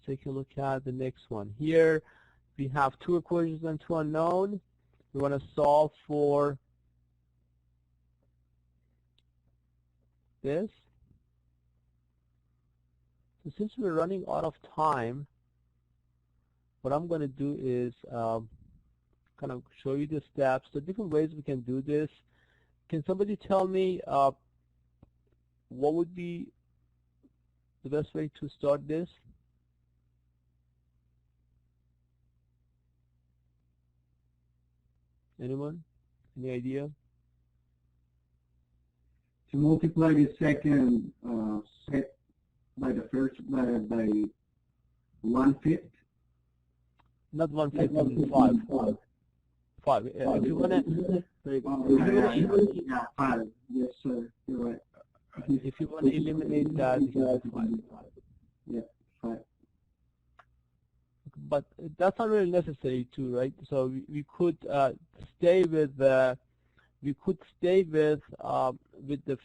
take a look at the next one. Here we have two equations and two unknown. We want to solve for this. So since we're running out of time, what I'm going to do is kind of show you the steps, the different ways we can do this. Can somebody tell me what would be the best way to start this? Anyone? Any idea? To multiply the second set by the first by 1/5. Not 1/5, 5. 5. If you want to, yeah, 5. Yes, sir. You're right. If you want to eliminate that, you can do 5. Yeah, 5. But that's not really necessary too, right? So we could stay with the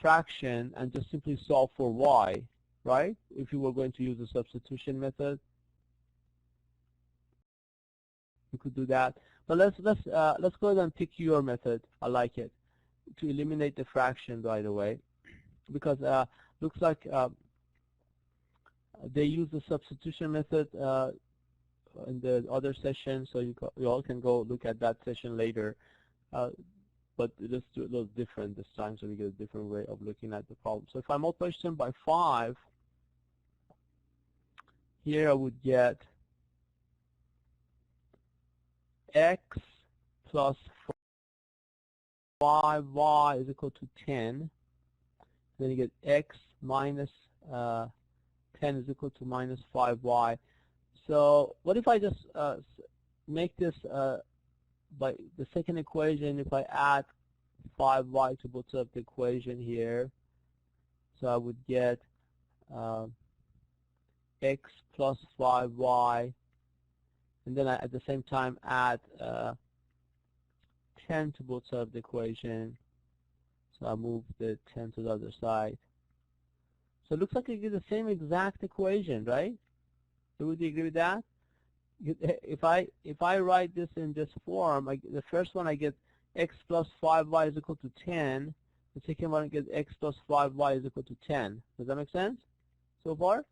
fraction and just simply solve for y, right? If you were going to use the substitution method, you could do that. But let's go ahead and pick your method. I like it, to eliminate the fraction, by the way, because looks like they use the substitution method in the other session, so you all can go look at that session later. But let's do it a little different this time, so we get a different way of looking at the problem. So if I multiply them by 5, here I would get x plus 5y is equal to 10. Then you get x minus 10 is equal to minus 5y. So what if I just make this by the second equation, if I add 5y to both sides of the equation here, so I would get x plus 5y, and then I at the same time add 10 to both sides of the equation, so I move the 10 to the other side. So it looks like I get the same exact equation, right? So would you agree with that? If I write this in this form, the first one I get x plus 5y is equal to 10. The second one I get x plus 5y is equal to 10. Does that make sense so far?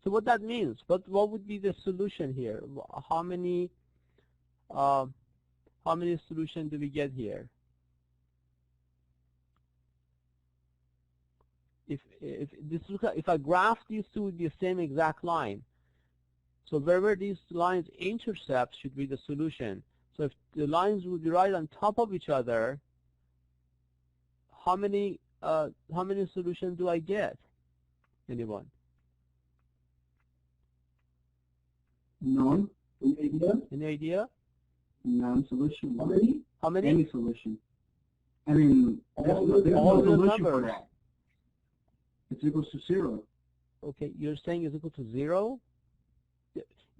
So what that means, what would be the solution here? How many solutions do we get here? If I graph these two, would be the same exact line. So wherever these lines intercept should be the solution. So if the lines would be right on top of each other, how many solutions do I get? Anyone? None. Any idea? Any idea? None solution. How many? How many? Any solution. I mean, all no the solution for numbers. that. It's equals to 0. Okay, you're saying it's equal to 0?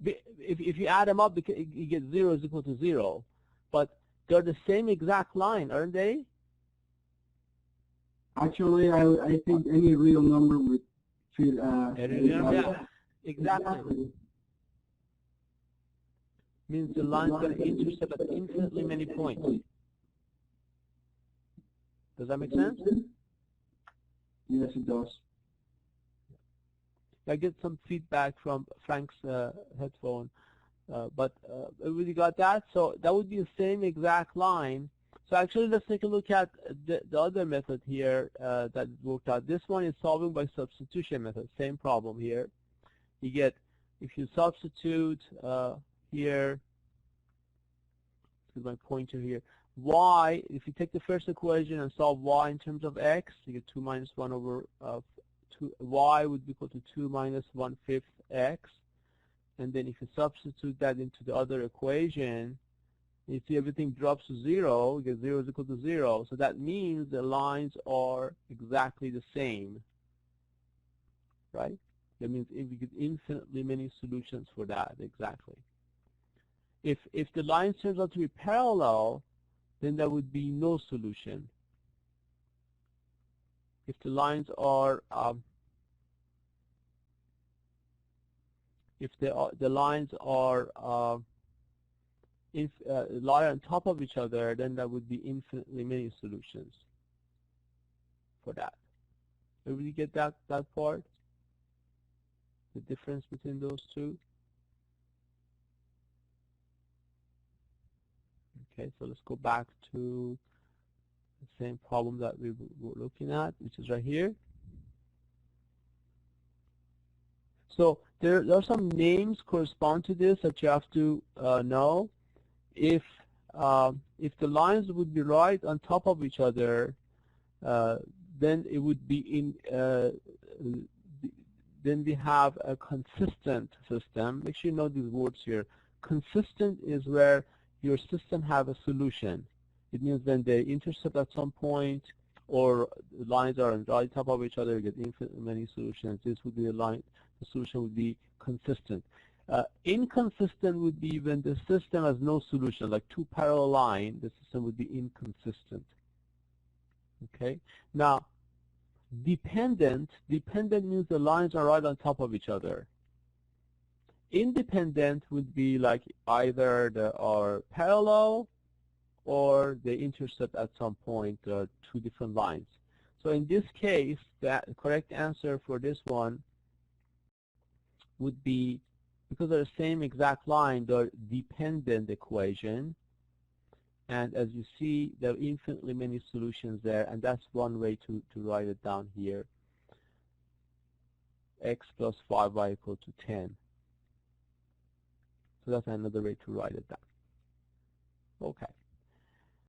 If you add them up, you get 0 is equal to 0. But they're the same exact line, aren't they? Actually, I think any real number would fit. Yeah, exactly. Means the line's going to intercept at infinitely many points. Does that make sense? Yes, it does. I get some feedback from Frank's headphone, but we got that. So that would be the same exact line. So actually, let's take a look at the other method here that worked out. This one is solving by substitution method. Same problem here. You get, if you substitute here, this is my pointer here, y, if you take the first equation and solve y in terms of x, you get 2 minus 1 over 2, y would be equal to 2 minus 1/5 x. And then if you substitute that into the other equation, you see everything drops to 0, you get 0 is equal to 0. So that means the lines are exactly the same, right? That means if we get infinitely many solutions for that, exactly. If the line turns out to be parallel, then there would be no solution. If the lines are if the lines are lie on top of each other, then that would be infinitely many solutions for that. Everybody get that part? The difference between those two? Okay, so let's go back to the same problem that we were looking at, which is right here. So there are some names correspond to this that you have to know. If the lines would be right on top of each other, then it would be in then we have a consistent system. Make sure you know these words here. Consistent is where your system have a solution. It means when they intercept at some point, or the lines are on right top of each other, you get infinitely many solutions. This would be a line. The solution would be consistent. Inconsistent would be when the system has no solution, like two parallel lines. The system would be inconsistent. Okay. Now, dependent means the lines are right on top of each other. Independent would be like either they are parallel or they intercept at some point two different lines. So in this case, the correct answer for this one would be, because they're the same exact line, they're dependent equation. And as you see, there are infinitely many solutions there, and that's one way to write it down here. X plus 5y equal to 10. So that's another way to write it down. Okay.